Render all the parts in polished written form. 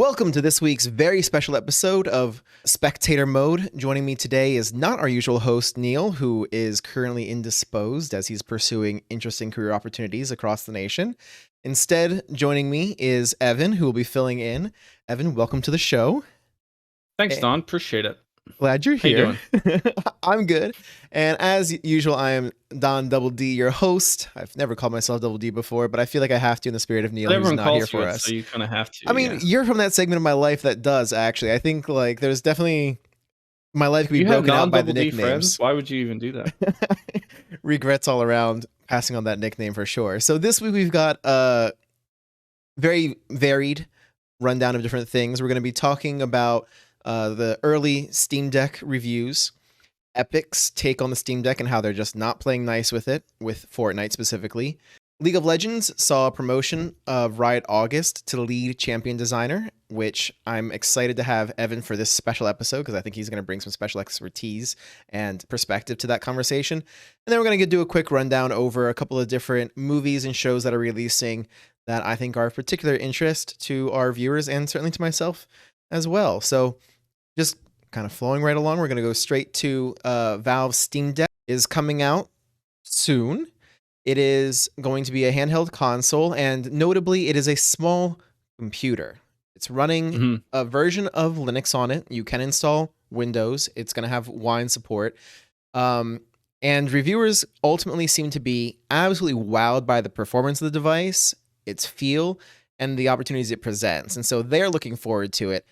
Welcome to this week's very special episode of Spectator Mode. Joining me today is not our usual host, Neil, who is currently indisposed as he's pursuing interesting career opportunities across the nation. Instead, joining me is Evan, who will be filling in. Evan, welcome to the show. Thanks, Don. Appreciate it. Glad you're here. How you doing? I'm good. And as usual, I am Don Double D, your host. I've never called myself Double D before, but I feel like I have to in the spirit of Neil, But who's everyone not calls here for you it, us. so you kind of have to. I mean, you're from that segment of my life that does, actually. I think like there's definitely my life could be broken out by the nicknames. Friends? Why would you even do that? Regrets all around passing on that nickname for sure. So this week we've got a very varied rundown of different things. We're going to be talking about the early Steam Deck reviews, Epic's take on the Steam Deck and how they're just not playing nice with it, with Fortnite specifically. League of Legends saw a promotion of Riot August to lead champion designer, which I'm excited to have Evan for this special episode because I think he's going to bring some special expertise and perspective to that conversation. And then we're going to do a quick rundown over a couple of different movies and shows that are releasing that I think are of particular interest to our viewers and certainly to myself as well. So just kind of flowing right along, we're going to go straight to Valve's Steam Deck is coming out soon. It is going to be a handheld console, and notably, it is a small computer. It's running a version of Linux on it. You can install Windows. It's going to have Wine support. And reviewers ultimately seem to be absolutely wowed by the performance of the device, its feel, and the opportunities it presents. And so they're looking forward to it.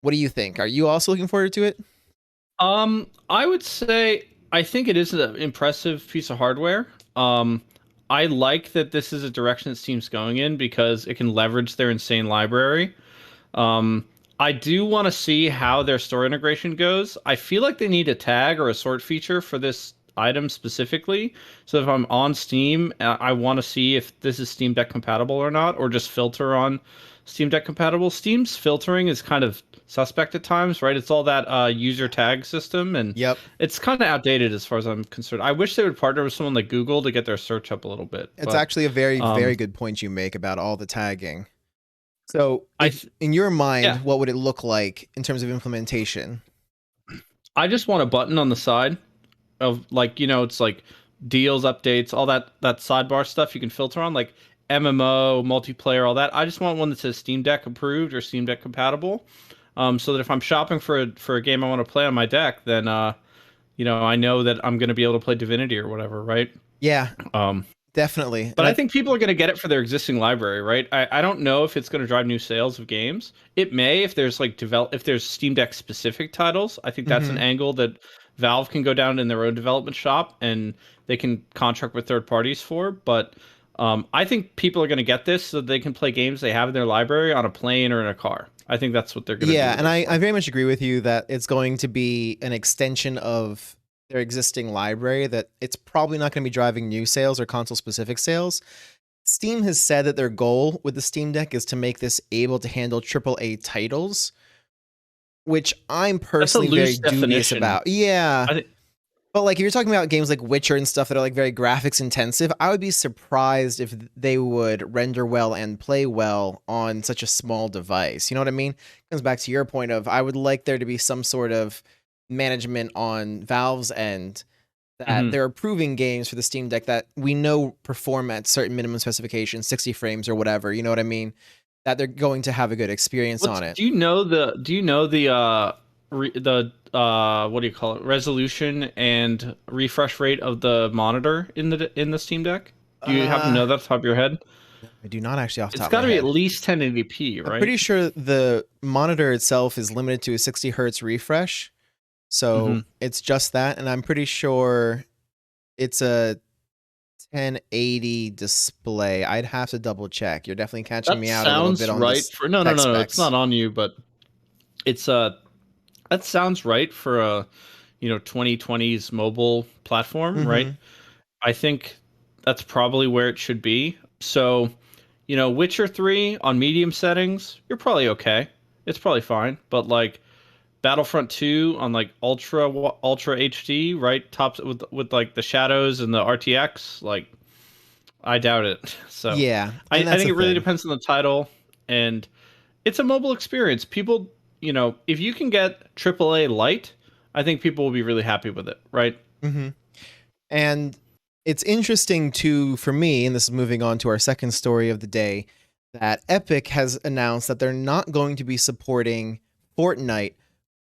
What do you think? Are you also looking forward to it? I would say I think it is an impressive piece of hardware. I like that this is a direction that Steam's going in because it can leverage their insane library. I do want to see how their store integration goes. I feel like they need a tag or a sort feature for this item specifically. So if I'm on Steam, I want to see if this is Steam Deck compatible or not, or just filter on Steam Deck compatible. Steam's filtering is kind of suspect at times, right? It's all that user tag system, and it's kind of outdated as far as I'm concerned. I wish they would partner with someone like Google to get their search up a little bit. It's actually a very, very good point you make about all the tagging. So in your mind, what would it look like in terms of implementation? I just want a button on the side of, like, you know, it's like deals, updates, all that sidebar stuff you can filter on, like MMO, multiplayer, all that. I just want one that says Steam Deck approved or Steam Deck compatible. So that if I'm shopping for a game I want to play on my deck, then you know, I know that I'm going to be able to play Divinity or whatever, right? Yeah. Definitely. But I think people are going to get it for their existing library, right? I don't know if it's going to drive new sales of games. It may if there's like if there's Steam Deck specific titles. I think that's an angle that Valve can go down in their own development shop and they can contract with third parties for. But I think people are going to get this so they can play games they have in their library on a plane or in a car. I think that's what they're going to do. Yeah, and I very much agree with you that it's going to be an extension of their existing library, that it's probably not going to be driving new sales or console-specific sales. Steam has said that their goal with the Steam Deck is to make this able to handle AAA titles, which I'm personally very dubious about. Yeah. But like if you're talking about games like Witcher and stuff that are like very graphics intensive, I would be surprised if they would render well and play well on such a small device. You know what I mean? It comes back to your point of I would like there to be some sort of management on Valve's end that they're approving games for the Steam Deck that we know perform at certain minimum specifications, 60 frames or whatever. You know what I mean? That they're going to have a good experience on it. Do you know the what do you call it, resolution and refresh rate of the monitor in the Steam Deck? Do you happen to know that off the top of your head? I do not actually off the top of my head. It's got to be at least 1080p, right? I'm pretty sure the monitor itself is limited to a 60 hertz refresh. So it's just that, and I'm pretty sure it's a 1080 display. I'd have to double check. You're definitely catching me out a little bit on this. No, it's not on you, but it's that sounds right for a 2020s mobile platform, right? I think that's probably where it should be. So, Witcher 3 on medium settings, you're probably okay. It's probably fine, but like Battlefront 2 on like ultra HD, right? Tops with like the shadows and the RTX, like I doubt it. So yeah, I think it really depends on the title, and it's a mobile experience. People, if you can get AAA light, I think people will be really happy with it, right? Mm-hmm. And it's interesting too, for me, and this is moving on to our second story of the day, that Epic has announced that they're not going to be supporting Fortnite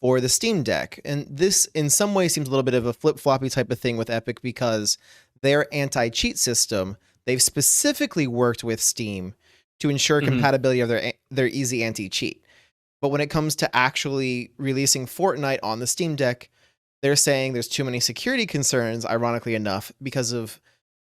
for the Steam Deck. And this, in some ways, seems a little bit of a flip-floppy type of thing with Epic because their anti-cheat system, they've specifically worked with Steam to ensure compatibility of their easy anti-cheat. But when it comes to actually releasing Fortnite on the Steam Deck, they're saying there's too many security concerns, ironically enough, because of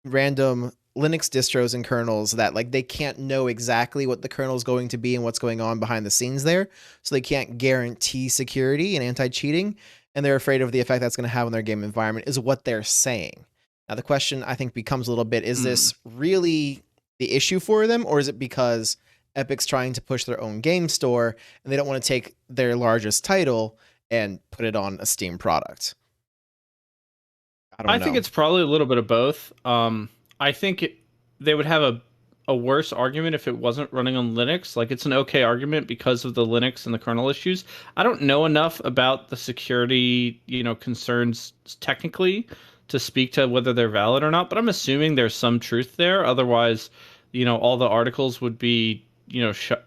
random Linux distros and kernels that like they can't know exactly what the kernel is going to be and what's going on behind the scenes there. So they can't guarantee security and anti-cheating. And they're afraid of the effect that's going to have on their game environment is what they're saying. Now, the question I think becomes a little bit, is this really the issue for them? Or is it because Epic's trying to push their own game store and they don't want to take their largest title and put it on a Steam product? I think it's probably a little bit of both. I think they would have a worse argument if it wasn't running on Linux. Like, it's an okay argument because of the Linux and the kernel issues. I don't know enough about the security, concerns technically to speak to whether they're valid or not, but I'm assuming there's some truth there. Otherwise, all the articles would be,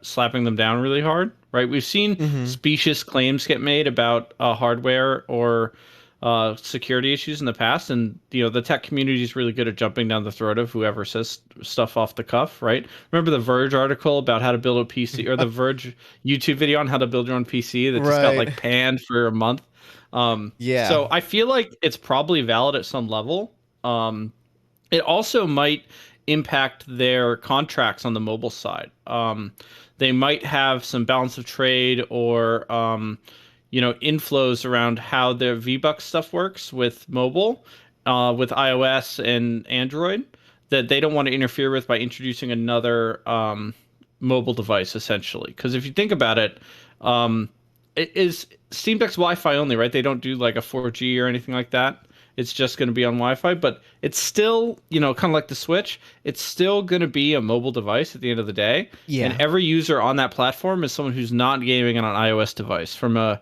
slapping them down really hard, right? We've seen specious claims get made about hardware or security issues in the past, and the tech community is really good at jumping down the throat of whoever says stuff off the cuff, right? Remember the Verge article about how to build a PC, or the Verge YouTube video on how to build your own PC that just got like panned for a month? Yeah. So I feel like it's probably valid at some level. It also might impact their contracts on the mobile side. They might have some balance of trade or inflows around how their V-Bucks stuff works with mobile, with iOS and Android, that they don't want to interfere with by introducing another mobile device, essentially. Because if you think about it, it is Steam Deck's Wi-Fi only, right? They don't do like a 4G or anything like that. It's just going to be on Wi-Fi, but it's still, kind of like the Switch, it's still going to be a mobile device at the end of the day. Yeah. And every user on that platform is someone who's not gaming on an iOS device from a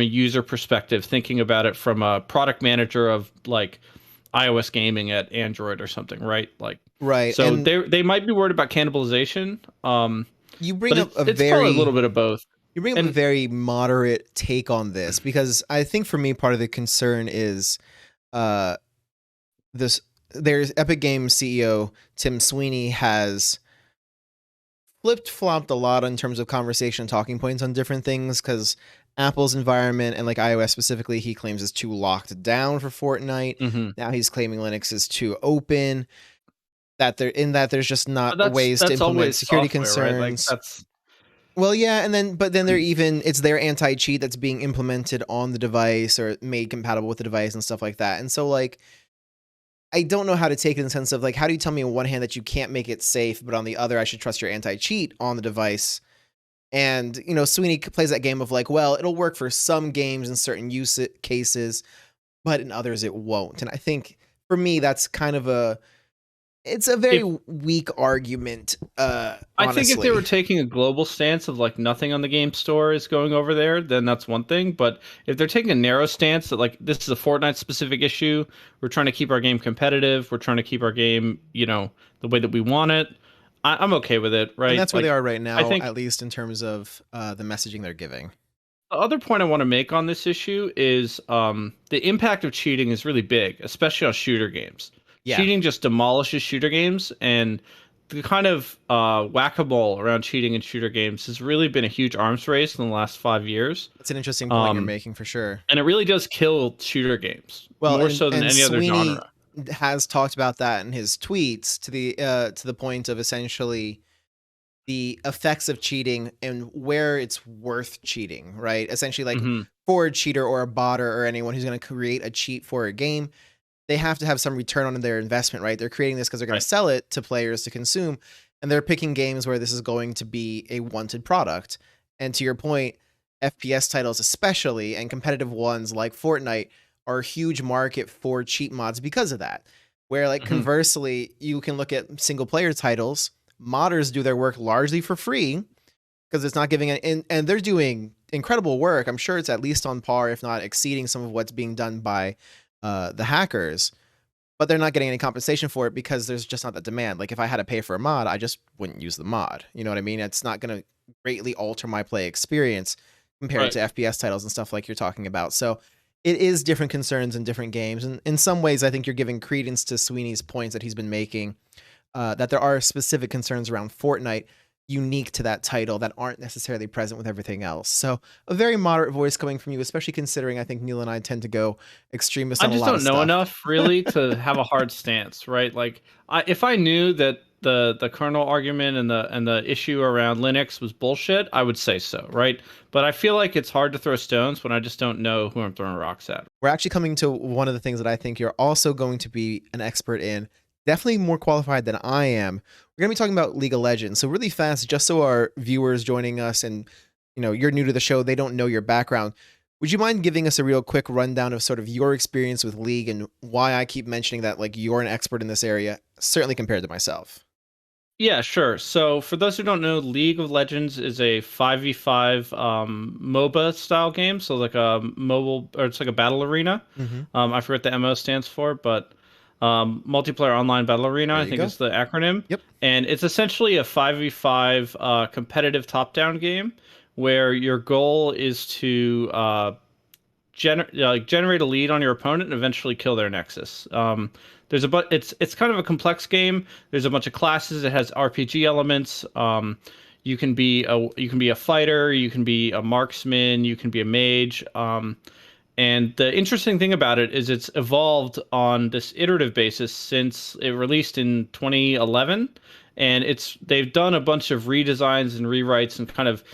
user perspective, thinking about it from a product manager of like iOS gaming at Android or something, right? Like, right. So they might be worried about cannibalization. You bring up it's probably a little bit of both. You bring up a very moderate take on this, because I think for me, part of the concern is there's Epic Games CEO Tim Sweeney has flipped-flopped a lot in terms of conversation talking points on different things, because Apple's environment and like iOS specifically, he claims is too locked down for Fortnite. Now he's claiming Linux is too open, that there's just not ways to implement security concerns. Right? Like, that's... Well, yeah, but then it's their anti-cheat that's being implemented on the device or made compatible with the device and stuff like that. And so, like, I don't know how to take it in the sense of, like, how do you tell me on one hand that you can't make it safe, but on the other, I should trust your anti-cheat on the device? And, Sweeney plays that game of, like, well, it'll work for some games in certain use cases, but in others it won't. And I think, for me, that's kind of it's a very weak argument. I think if they were taking a global stance of like nothing on the game store is going over there, then that's one thing. But if they're taking a narrow stance that like this is a Fortnite specific issue, we're trying to keep our game competitive, we're trying to keep our game, the way that we want it, I'm okay with it, right? And that's where they are right now, I think, at least in terms of the messaging they're giving. The other point I want to make on this issue is the impact of cheating is really big, especially on shooter games. Yeah. Cheating just demolishes shooter games, and the kind of whack-a-mole around cheating in shooter games has really been a huge arms race in the last 5 years. That's an interesting point you're making, for sure. And it really does kill shooter games, more so than any other genre. Has talked about that in his tweets to the point of essentially the effects of cheating and where it's worth cheating, right? Essentially, like for a cheater or a botter or anyone who's going to create a cheat for a game, they have to have some return on their investment, right? They're creating this because they're going to sell it to players to consume, and they're picking games where this is going to be a wanted product. And to your point, FPS titles especially, and competitive ones like Fortnite, are a huge market for cheat mods because of that. Where, like, conversely, you can look at single player titles, modders do their work largely for free, because it's not giving it, and they're doing incredible work. I'm sure it's at least on par, if not exceeding some of what's being done by the hackers, but they're not getting any compensation for it because there's just not that demand. Like if I had to pay for a mod, I just wouldn't use the mod. You know what I mean? It's not going to greatly alter my play experience compared to FPS titles and stuff like you're talking about. So it is different concerns in different games. And in some ways, I think you're giving credence to Sweeney's points that he's been making, that there are specific concerns around Fortnite unique to that title that aren't necessarily present with everything else. So a very moderate voice coming from you, especially considering I think Neil and I tend to go extremist on a lot of stuff. I just don't know enough really to have a hard stance, right? Like if I knew that the kernel argument and the issue around Linux was bullshit, I would say so, right? But I feel like it's hard to throw stones when I just don't know who I'm throwing rocks at. We're actually coming to one of the things that I think you're also going to be an expert in, definitely more qualified than I am. We're going to be talking about League of Legends. So really fast, just so our viewers joining us and, you know, you're new to the show, they don't know your background. Would you mind giving us a real quick rundown of sort of your experience with League and why I keep mentioning that like you're an expert in this area, certainly compared to myself? Yeah, sure. So for those who don't know, League of Legends is a 5v5 MOBA style game. So like a mobile, or it's like a battle arena. I forget what the MO stands for, but multiplayer online battle arena, I think is the acronym. Yep. And it's essentially a 5v5 competitive top-down game where your goal is to generate a lead on your opponent and eventually kill their nexus. It's kind of a complex game. There's a bunch of classes. It has RPG elements. You can be a fighter. You can be a marksman. You can be a mage. And the interesting thing about it is it's evolved on this iterative basis since it released in 2011, and they've done a bunch of redesigns and rewrites and kind of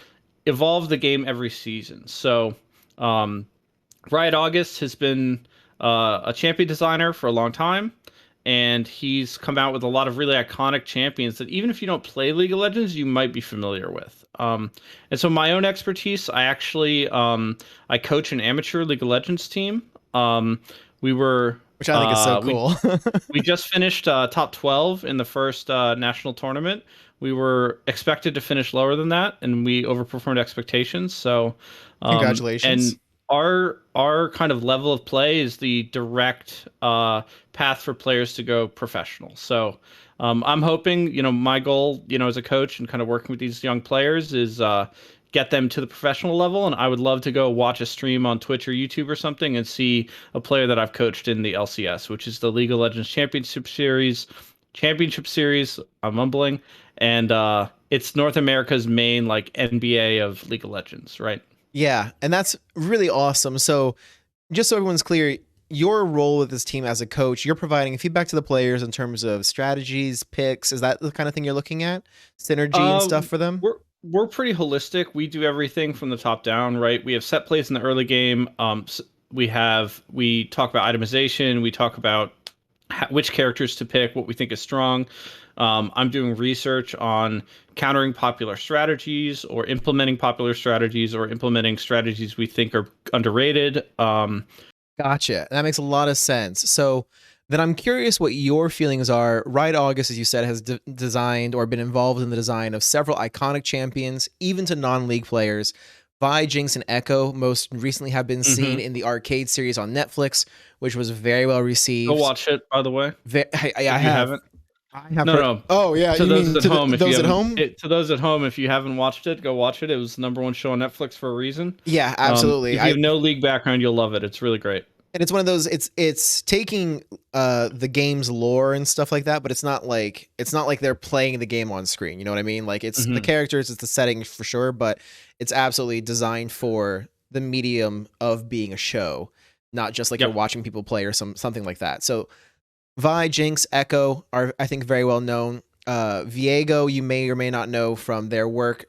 evolved the game every season. So Riot August has been a champion designer for a long time, and he's come out with a lot of really iconic champions that even if you don't play League of Legends, you might be familiar with. And so my own expertise, I actually I coach an amateur League of Legends team. Which I think is so cool. We just finished top 12 in the first national tournament. We were expected to finish lower than that, and we overperformed expectations. So congratulations. And our kind of level of play is the direct path for players to go professional. So I'm hoping, my goal, as a coach and kind of working with these young players is get them to the professional level. And I would love to go watch a stream on Twitch or YouTube or something and see a player that I've coached in the LCS, which is the League of Legends Championship Series. I'm mumbling. And it's North America's main like NBA of League of Legends, right? Yeah, and that's really awesome. So just so everyone's clear, your role with this team as a coach, you're providing feedback to the players in terms of strategies, picks. Is that the kind of thing you're looking at? Synergy and stuff for them? We're pretty holistic. We do everything from the top down, right? We have set plays in the early game. We talk about itemization. We talk about which characters to pick, what we think is strong. I'm doing research on countering popular strategies or implementing popular strategies or implementing strategies we think are underrated. Gotcha. That makes a lot of sense. So then I'm curious what your feelings are. Riot August, as you said, has designed or been involved in the design of several iconic champions, even to non-league players. Vi, Jinx, and Echo most recently have been seen in the arcade series on Netflix, which was very well received. Go watch it, by the way. I haven't. No. Oh yeah. To those at home, To those at home, if you haven't watched it, go watch it. It was the #1 show on Netflix for a reason. Yeah, absolutely. If you have no league background, you'll love it. It's really great. And it's one of those. It's taking the game's lore and stuff like that, but it's not like they're playing the game on screen. You know what I mean? Like it's the characters, it's the setting for sure, but it's absolutely designed for the medium of being a show, not just like you're watching people play or something like that. So Vi, Jinx, Echo are, I think, very well known. Viego, you may or may not know from their work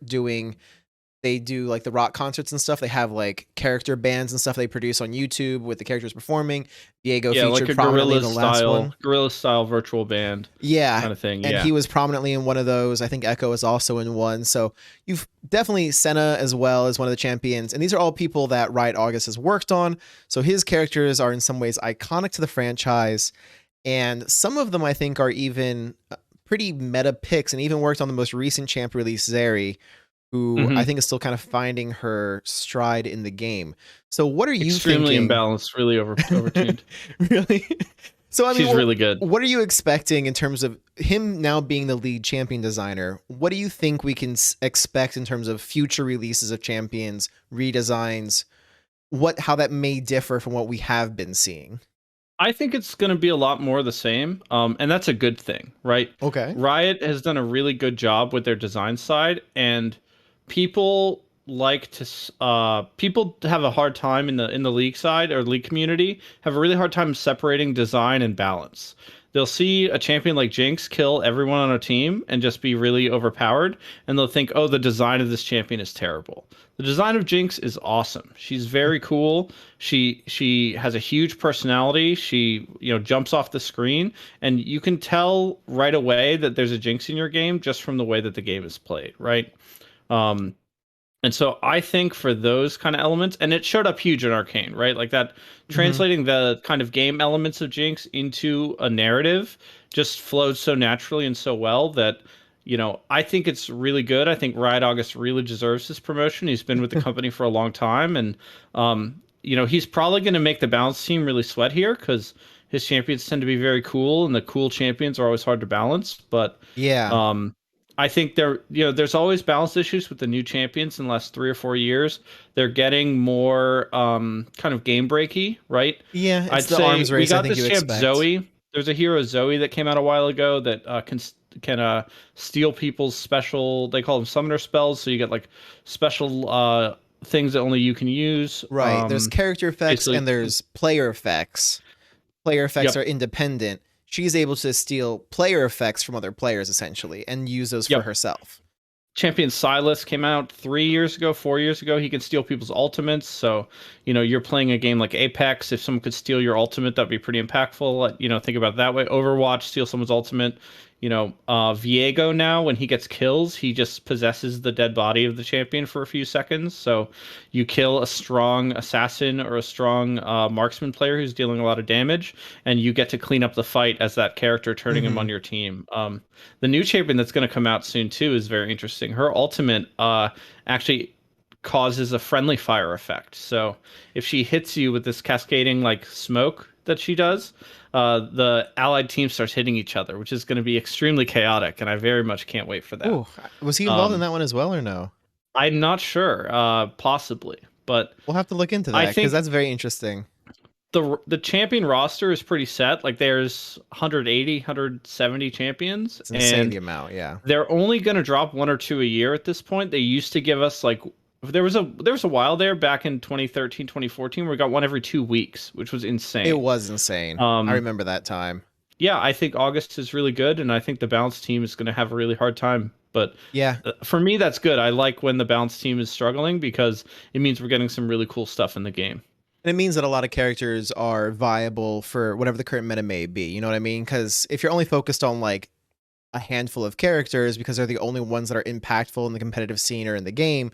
they do like the rock concerts and stuff. They have like character bands and stuff they produce on YouTube with the characters performing. Viego featured like a prominently in the last one. Guerrilla style virtual band. Yeah. Kind of thing. And he was prominently in one of those. I think Echo is also in one. So you've definitely Senna as well as one of the champions. And these are all people that Riot August has worked on. So his characters are in some ways iconic to the franchise. And some of them I think are even pretty meta picks and even worked on the most recent champ release, Zeri, who I Mhm. think is still kind of finding her stride in the game. So what are you Extremely thinking? imbalanced, really overtuned. Really? So I mean, She's well, really good. what are you expecting in terms of him now being the lead champion designer? What do you think we can expect in terms of future releases of champions, redesigns, how that may differ from what we have been seeing? I think it's going to be a lot more the same, and that's a good thing, right? Okay. Riot has done a really good job with their design side, and people like to people have a hard time in the league side or league community have a really hard time separating design and balance. They'll see a champion like Jinx kill everyone on a team and just be really overpowered, and they'll think, "Oh, the design of this champion is terrible." The design of Jinx is awesome. She's very cool. She has a huge personality. She, jumps off the screen, and you can tell right away that there's a Jinx in your game just from the way that the game is played, right? Um, and so I think for those kind of elements, and it showed up huge in Arcane, right? Like that, Hmm. translating the kind of game elements of Jinx into a narrative just flowed so naturally and so well that, I think it's really good. I think Riot August really deserves this promotion. He's been with the company for a long time, and he's probably going to make the balance team really sweat here because his champions tend to be very cool, and the cool champions are always hard to balance. But Yeah. um, I think there's always balance issues with the new champions in the last 3 or 4 years. They're getting more kind of game breaky, right? Yeah, it's I'd the say arms we race I got think this you champ expect. Zoe. There's a hero Zoe that came out a while ago that can steal people's special. They call them summoner spells. So you get like special things that only you can use. Right. There's character effects Basically, and there's player effects. Player effects yep, are independent. She's able to steal player effects from other players essentially and use those for yep. herself. Champion Silas came out 3 years ago, 4 years ago. He can steal people's ultimates. So, you're playing a game like Apex. If someone could steal your ultimate, that'd be pretty impactful. Think about it that way. Overwatch, steal someone's ultimate. Viego now, when he gets kills, he just possesses the dead body of the champion for a few seconds. So you kill a strong assassin or a strong marksman player who's dealing a lot of damage, and you get to clean up the fight as that character, turning him on Hmm. your team. The new champion that's going to come out soon too is very interesting. Her ultimate actually causes a friendly fire effect. So if she hits you with this cascading like smoke that she does, the allied team starts hitting each other, which is going to be extremely chaotic, and I very much can't wait for that. Oh, was he involved in Um, that one as well or no? I'm not sure, possibly, but We'll have to look into I that because think that's very interesting. the champion roster is pretty set. Like there's 180, 170 champions, It's insane the and amount. Yeah. they're only going to drop one or two a year at this point. They used to give us like there was a while there back in 2013, 2014 where we got one every 2 weeks, which was It insane. was insane. I Um, remember that time. yeah, I think August is really good, and I think the balance team is going to have a really hard time. But Yeah. for me, that's good. I like when the balance team is struggling because it means we're getting some really cool stuff in the game. And it means that a lot of characters are viable for whatever the current meta may be. You know what I mean? Because if you're only focused on like a handful of characters because they're the only ones that are impactful in the competitive scene or in the game,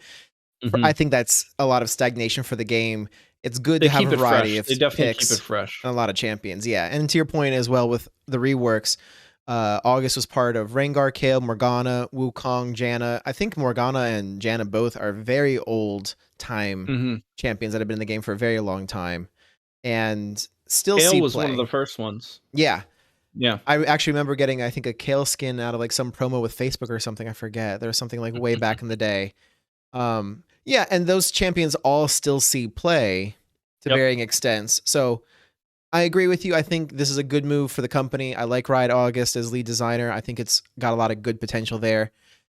I Hmm. think that's a lot of stagnation for the game. It's good They to have a keep it variety fresh. of They definitely keep it picks fresh. and a lot of champions. Yeah. And to your point as well with the reworks, August was part of Rengar, Kayle, Morgana, Wukong, Janna. I think Morgana and Janna both are very old time Hmm. champions that have been in the game for a very long time and still Kale see was one of the play. first ones. Yeah. Yeah. I actually remember getting, I think, a Kayle skin out of like some promo with Facebook or something. I forget. There was something like way back in the day. Yeah, and those champions all still see play to Yep. varying extents. So I agree with you. I think this is a good move for the company. I like Riot August as lead designer. I think it's got a lot of good potential there.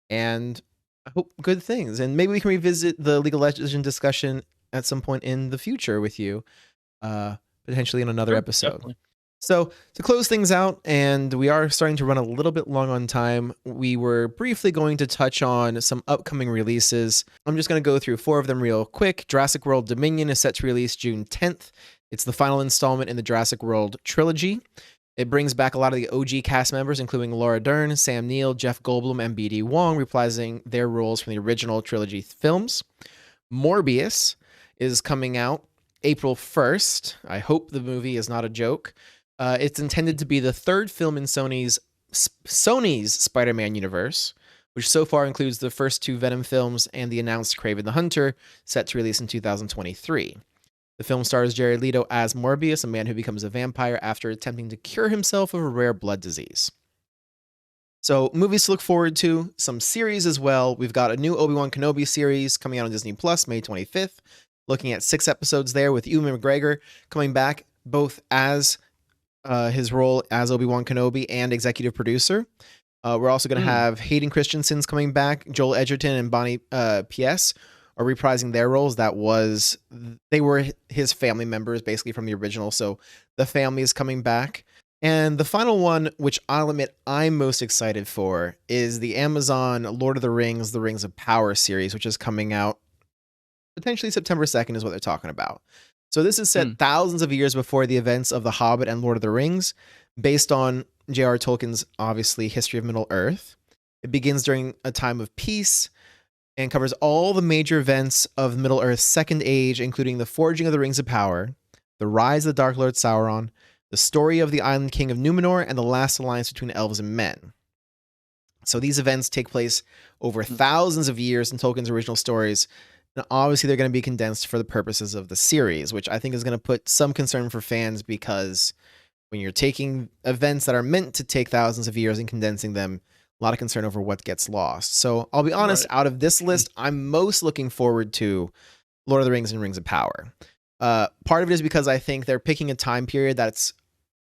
And I hope good things. And maybe we can revisit the League of Legends discussion at some point in the future with you, potentially in another Sure. episode. Definitely. So, to close things out, and we are starting to run a little bit long on time, we were briefly going to touch on some upcoming releases. I'm just going to go through four of them real quick. Jurassic World Dominion is set to release June 10th. It's the final installment in the Jurassic World trilogy. It brings back a lot of the OG cast members, including Laura Dern, Sam Neill, Jeff Goldblum, and BD Wong, reprising their roles from the original trilogy films. Morbius is coming out April 1st. I hope the movie is not a joke. It's intended to be the third film in Sony's Spider-Man universe, which so far includes the first 2 Venom films and the announced Kraven the Hunter, set to release in 2023. The film stars Jared Leto as Morbius, a man who becomes a vampire after attempting to cure himself of a rare blood disease. So, movies to look forward to, some series as well. We've got a new Obi-Wan Kenobi series coming out on Disney Plus May 25th, looking at 6 episodes there with Ewan McGregor coming back both as his role as Obi-Wan Kenobi and executive producer. We're also going to have Hayden Christensen's coming back. Joel Edgerton and Bonnie P.S. are reprising their roles. They were his family members basically from the original, so the family is coming back. And the final one, which I'll admit I'm most excited for, is the Amazon Lord of the Rings, The Rings of Power series, which is coming out potentially September 2nd is what they're talking about. So this is set thousands of years before the events of The Hobbit and Lord of the Rings, based on J.R. Tolkien's, obviously, history of Middle-earth. It begins during a time of peace and covers all the major events of Middle-earth's Second Age, including the forging of the Rings of Power, the rise of the Dark Lord Sauron, the story of the Island King of Numenor, and the last alliance between elves and men. So these events take place over thousands of years in Tolkien's original stories, and obviously they're going to be condensed for the purposes of the series, which I think is going to put some concern for fans, because when you're taking events that are meant to take thousands of years and condensing them, a lot of concern over what gets lost. So I'll be honest, out of this list, I'm most looking forward to Lord of the Rings and Rings of Power. Part of it is because I think they're picking a time period that's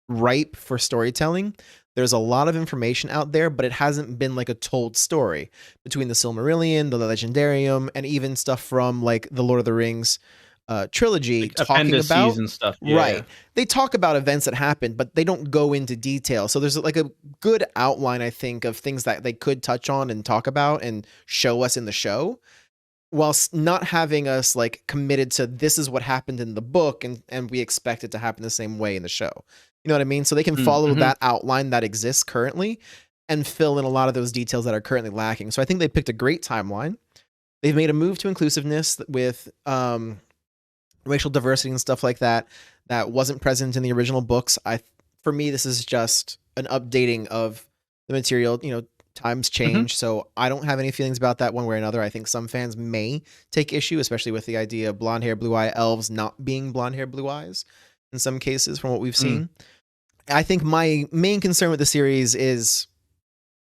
ripe for storytelling. There's a lot of information out there, but it hasn't been like a told story between the Silmarillion, the Legendarium, and even stuff from like the Lord of the Rings trilogy, like talking about and stuff. Right. They talk about events that happened, but they don't go into detail. So there's like a good outline, I think, of things that they could touch on and talk about and show us in the show, whilst not having us like committed to this is what happened in the book and we expect it to happen the same way in the show. You know what I mean? So they can follow that outline that exists currently and fill in a lot of those details that are currently lacking. So I think they picked a great timeline. They've made a move to inclusiveness with racial diversity and stuff like that wasn't present in the original books. For me, this is just an updating of the material. You know, times change, so I don't have any feelings about that one way or another. I think some fans may take issue, especially with the idea of blonde hair, blue eye elves not being blonde hair, blue eyes in some cases from what we've seen. I think my main concern with the series is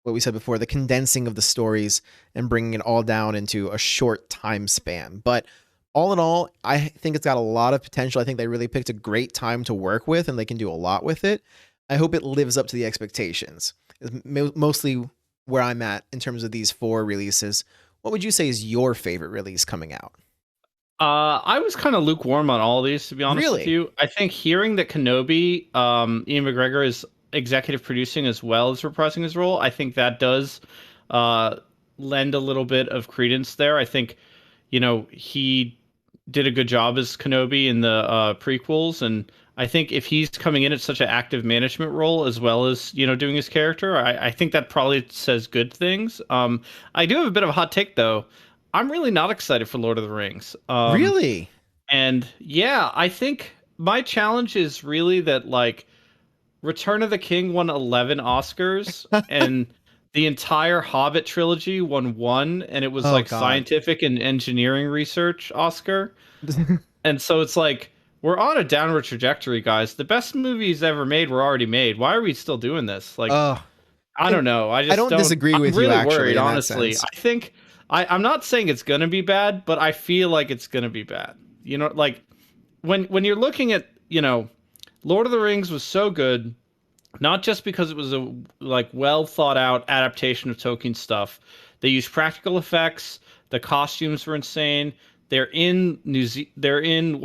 what we said before, the condensing of the stories and bringing it all down into a short time span. But all in all, I think it's got a lot of potential. I think they really picked a great time to work with, and they can do a lot with it. I hope it lives up to the expectations. It's mostly where I'm at in terms of these 4 releases. What would you say is your favorite release coming out? I was kind of lukewarm on all of these, to be honest with you. I think hearing that Kenobi, Ian McGregor is executive producing as well as reprising his role, I think that does lend a little bit of credence there. I think, you know, he did a good job as Kenobi in the prequels, and I think if he's coming in at such an active management role as well as, you know, doing his character, I think that probably says good things. I do have a bit of a hot take, though. I'm really not excited for Lord of the Rings. Really? And yeah, I think my challenge is really that, like, Return of the King won 11 Oscars and the entire Hobbit trilogy won 1, and it was scientific and engineering research Oscar. And so it's like, we're on a downward trajectory, guys. The best movies ever made were already made. Why are we still doing this? Like, I don't know. I don't disagree with you. I'm really worried, honestly. I think I'm not saying it's gonna be bad, but I feel like it's gonna be bad. You know, like when you're looking at, you know, Lord of the Rings was so good, not just because it was a like well thought out adaptation of Tolkien stuff. They used practical effects. The costumes were insane. They're in New Zealand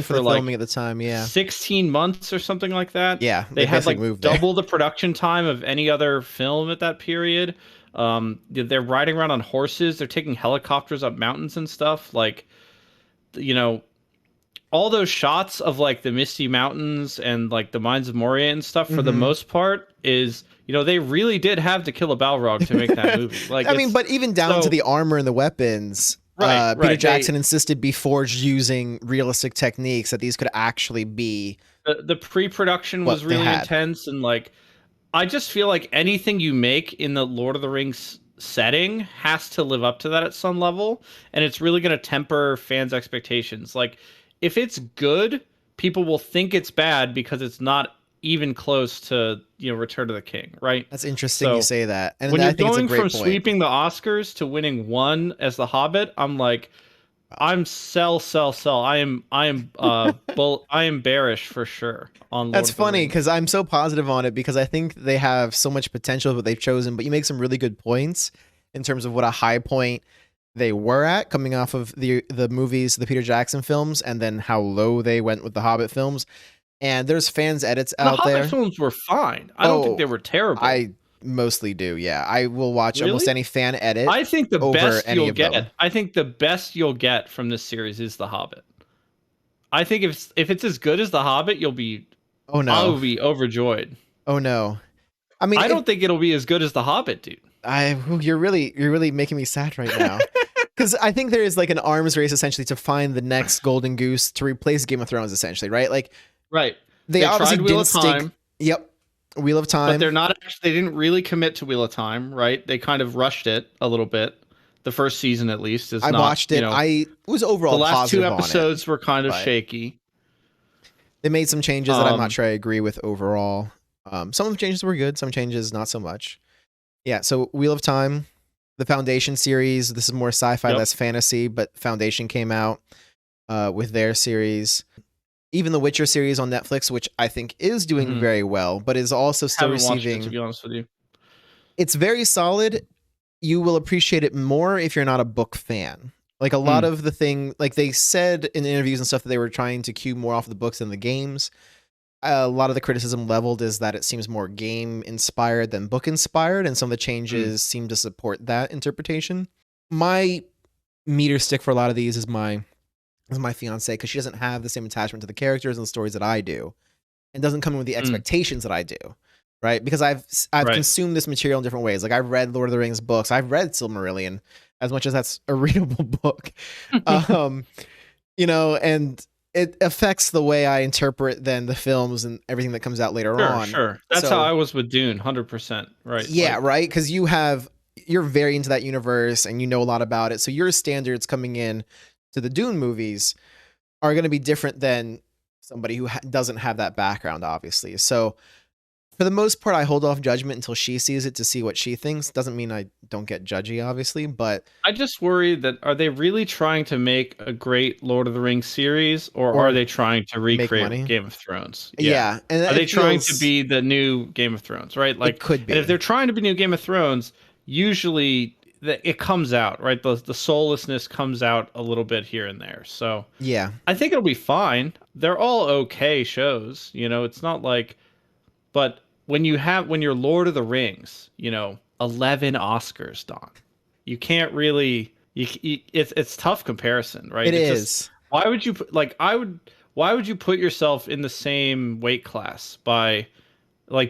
for the like filming at the time, 16 months or something like that. Yeah, they had like double the production time of any other film at that period. They're riding around on horses. They're taking helicopters up mountains and stuff. Like, you know, all those shots of like the Misty Mountains and like the Mines of Moria and stuff, for the most part, is, you know, they really did have to kill a Balrog to make that movie. Like, I mean, but even down to the armor and the weapons. Peter Jackson insisted be forged using realistic techniques, that these could actually be. The pre-production was really intense, and like, I just feel like anything you make in the Lord of the Rings setting has to live up to that at some level, and it's really going to temper fans' expectations. Like, if it's good, people will think it's bad because it's not even close to, Return of the King, right? That's interesting you So say that. And when I you're think it's a going great from point. sweeping the Oscars to winning one as The Hobbit, I'm like, I'm sell. I am I am bearish for sure on Lord That's of the funny Rings. because I'm so positive on it because I think they have so much potential with what they've chosen, but you make some really good points in terms of what a high point they were at coming off of the movies, the Peter Jackson films, and then how low they went with the Hobbit films. And there's fans edits The out Hobbit there. films were fine. I don't think they were terrible. I mostly do. Yeah, I will watch Really? almost any fan edit. I think the over best any you'll of them. get. I think the best you'll get from this series is The Hobbit. I think if it's as good as The Hobbit, you'll be. Oh no! I'll be overjoyed. Oh no! I mean, I don't think it'll be as good as The Hobbit, dude. You're really making me sad right now. Because I think there is like an arms race essentially to find the next golden goose to replace Game of Thrones, essentially, right? Like, right. They obviously tried Wheel didn't of Time, stick. Yep, Wheel of Time. but they're not. They didn't really commit to Wheel of Time, right? They kind of rushed it a little bit. The first season, at least, is. I watched it. I was overall the last positive two on it, episodes were kind of shaky. They made some changes that I'm not sure I agree with overall. Some of the changes were good. Some changes not so much. Yeah. So Wheel of Time, the Foundation series. This is more sci-fi, less fantasy, but Foundation came out with their series. Even the Witcher series on Netflix, which I think is doing very well, but is also still receiving. Watched it, to be honest with you, it's very solid. You will appreciate it more if you're not a book fan. Like a lot of the thing, like they said in interviews and stuff that they were trying to cue more off the books than the games. A lot of the criticism leveled is that it seems more game inspired than book inspired, and some of the changes seem to support that interpretation. My meter stick for a lot of these is my fiance, because she doesn't have the same attachment to the characters and the stories that I do, and doesn't come in with the expectations that I do, right? Because I've consumed this material in different ways. Like I've read Lord of the Rings books, I've read Silmarillion, as much as that's a readable book, and it affects the way I interpret then the films and everything that comes out later on. Sure, that's how I was with Dune, 100%. Right? Yeah, right. Because you're very into that universe and you know a lot about it, so your standards coming in to the Dune movies are going to be different than somebody who doesn't have that background, obviously. So for the most part, I hold off judgment until she sees it to see what she thinks. Doesn't mean I don't get judgy, obviously, but I just worry that are they really trying to make a great Lord of the Rings series, or are they trying to recreate Game of Thrones? Yeah. And are they trying to be the new Game of Thrones, right? Like, it could be. And if they're trying to be new Game of Thrones, usually it comes out, right? The soullessness comes out a little bit here and there. So yeah, I think it'll be fine. They're all okay shows, it's not like, but when you're Lord of the Rings, 11 Oscars, Don, you can't really, it's tough comparison, right? It is. Why would you why would you put yourself in the same weight class by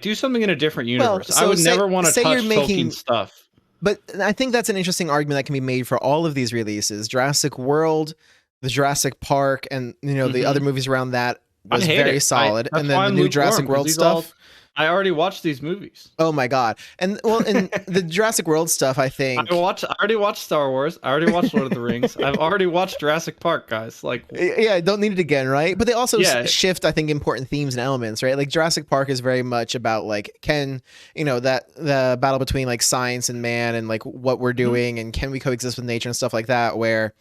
do something in a different universe? Well, so I would never want to touch Tolkien stuff. But I think that's an interesting argument that can be made for all of these releases. Jurassic World, the Jurassic Park, and the other movies around that was very solid. And then the new Jurassic World stuff. I already watched these movies. Oh my god! And in the Jurassic World stuff, I think I already watched Star Wars. I already watched Lord of the Rings. I've already watched Jurassic Park, guys. I don't need it again, right? But they also shift, I think, important themes and elements, right? Like Jurassic Park is very much about can that the battle between science and man and what we're doing and can we coexist with nature and stuff like that. Where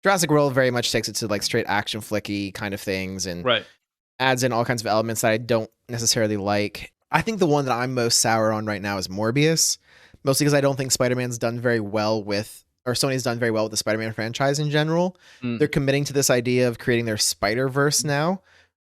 Jurassic World very much takes it to straight action flicky kind of things and adds in all kinds of elements that I don't necessarily like. I think the one that I'm most sour on right now is Morbius, mostly because I don't think Spider-Man's done very well with, or Sony's done very well with the Spider-Man franchise in general. They're committing to this idea of creating their Spider-Verse now,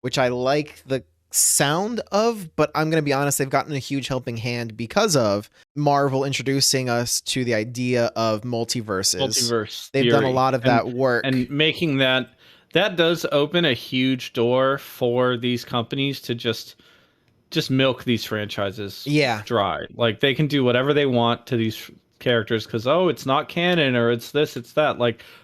which I like the sound of, but I'm going to be honest, they've gotten a huge helping hand because of Marvel introducing us to the idea of multiverses. They've done a lot of that work. And making that does open a huge door for these companies to just milk these franchises dry. They can do whatever they want to these characters because it's not canon or it's this, it's that.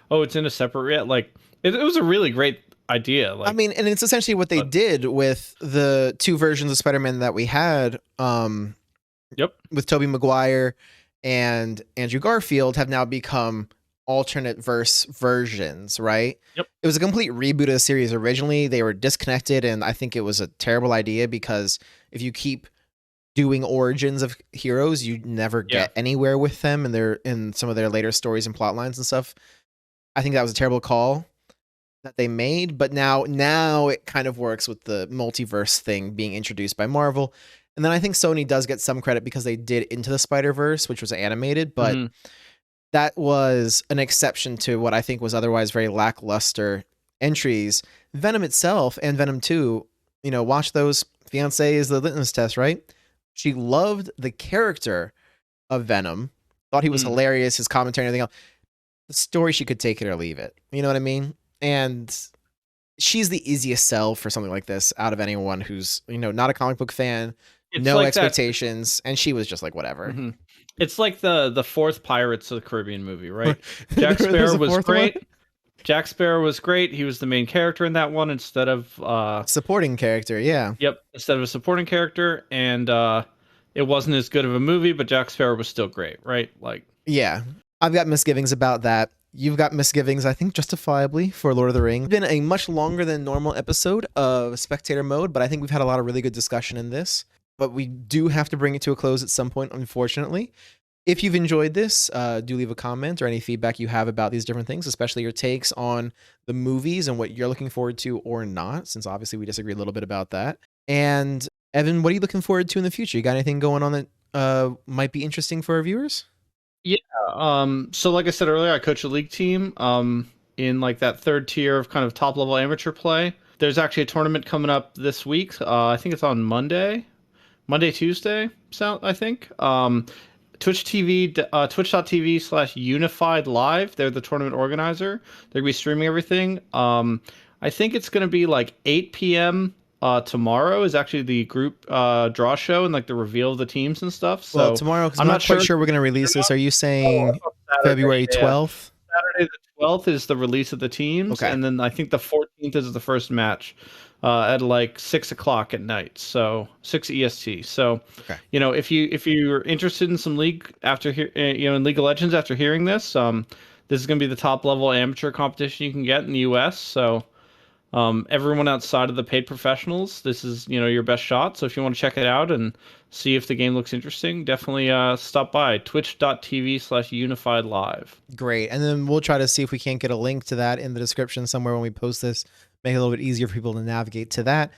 It's in a separate it was a really great idea. And it's essentially what they did with the two versions of Spider-Man that we had. With Tobey Maguire and Andrew Garfield have now become alternate verse versions, right? Yep. It was a complete reboot of the series. Originally, they were disconnected, and I think it was a terrible idea because if you keep doing origins of heroes, you never get anywhere with them and they're in some of their later stories and plot lines and stuff. I think that was a terrible call that they made, but now it kind of works with the multiverse thing being introduced by Marvel. And then I think Sony does get some credit because they did Into the Spider-Verse, which was animated, but that was an exception to what I think was otherwise very lackluster entries. Venom itself and Venom 2, you know, watch those. Fiancé is the litmus test, right? She loved the character of Venom, thought he was hilarious, his commentary and everything else. The story, she could take it or leave it. You know what I mean? And she's the easiest sell for something like this out of anyone who's, you know, not a comic book fan, no like expectations, and she was just like, whatever. It's like the fourth Pirates of the Caribbean movie, right? Jack Sparrow was great. One? Jack Sparrow was great. He was the main character in that one instead of supporting character, yeah. Yep, instead of a supporting character, and it wasn't as good of a movie, but Jack Sparrow was still great, right? Like, yeah. I've got misgivings about that. You've got misgivings, I think, justifiably, for Lord of the Rings. It's been a much longer than normal episode of Spectator Mode, but I think we've had a lot of really good discussion in this. But we do have to bring it to a close at some point, unfortunately. If you've enjoyed this, do leave a comment or any feedback you have about these different things, especially your takes on the movies and what you're looking forward to or not, since obviously we disagree a little bit about that. And Evan, what are you looking forward to in the future? You got anything going on that might be interesting for our viewers? Yeah. So like I said earlier, I coach a league team in like that third tier of kind of top level amateur play. There's actually a tournament coming up this week. I think it's on Tuesday, I think. Twitch.tv/Unified Live. They're the tournament organizer. They're gonna be streaming everything. I think it's gonna be like 8 p.m. Tomorrow is actually the group draw show and like the reveal of the teams and stuff. So well, tomorrow, because I'm not quite sure we're gonna release this. Are you saying February 12th? Saturday the 12th is the release of the teams, and then I think the 14th is the first match. At like 6 o'clock at night, so 6 EST. So, you know, if you're interested in some league after in League of Legends after hearing this, this is going to be the top level amateur competition you can get in the U.S. So, everyone outside of the paid professionals, this is your best shot. So if you want to check it out and see if the game looks interesting, definitely stop by twitch.tv/Unified Live. Great, and then we'll try to see if we can't get a link to that in the description somewhere when we post this. Make it a little bit easier for people to navigate to that.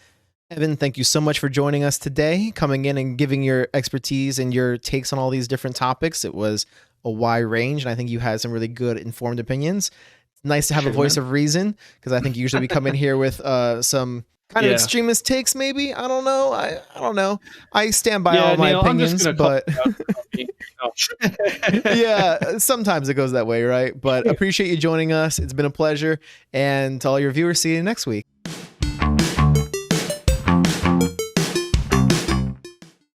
Evan, thank you so much for joining us today, coming in and giving your expertise and your takes on all these different topics. It was a wide range, and I think you had some really good informed opinions. It's nice to have a voice of reason, because I think usually we come in here with some kind of extremist takes, maybe. I don't know. I don't know. I stand by all my opinions, but yeah, sometimes it goes that way, right? But appreciate you joining us. It's been a pleasure. And to all your viewers, see you next week.